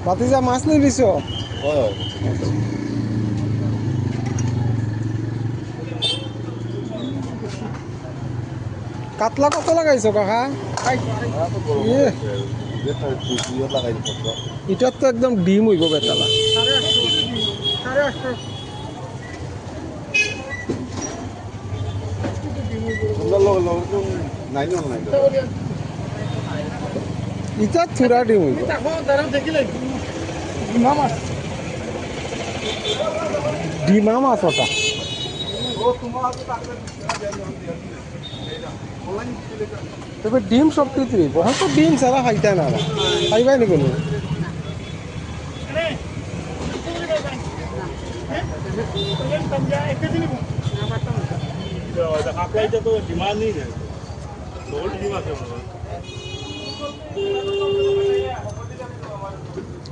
ভাতিজা মাছ নিয়ে দিছো? কাতলা কত লাগাইছো কাকা? এটার তো একদম ডিম হইব বেতালা। ইটা থুরা ডিম হইব। ডিমা মাছ ওটা। তবে ডিম সব পৃথিবী হয়তো ডিম ছাড়া খাইতে না খাইবাই নি কোনো।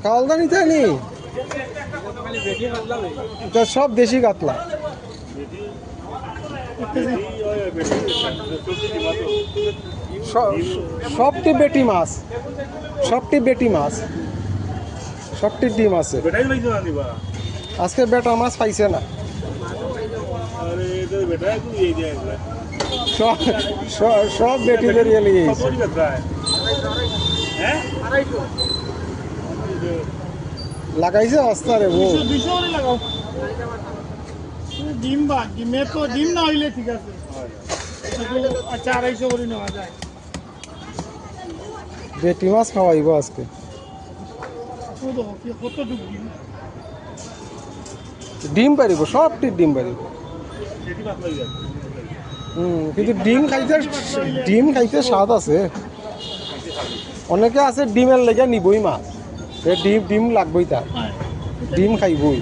কালদা নিতে নি সব দেশি কাতলা। সবটি বেটি মাছ, সবটি বেটি মাছ, সবটি ডিম আছে। আজকে বেটা মাছ পাইছে না। সব বেটি বেরিয়ে লিয়েছে। লাগাইছে অস্তারে ও ডিম বা ডিমে তো ডিম না হইলে ঠিক আছে। আচ্ছা 250 করে নেওয়া যায়। বেটি মাছ খাওয়াইব আজকে। কত ডিম? ডিম পারিব, সবটি ডিম পারিব। কিন্তু ডিম খাইতে স্বাদ আছে। অনেকে আছে ডিমের লেগে নিবই মাছ, ডিম লাগবই, তার ডিম খাইবই।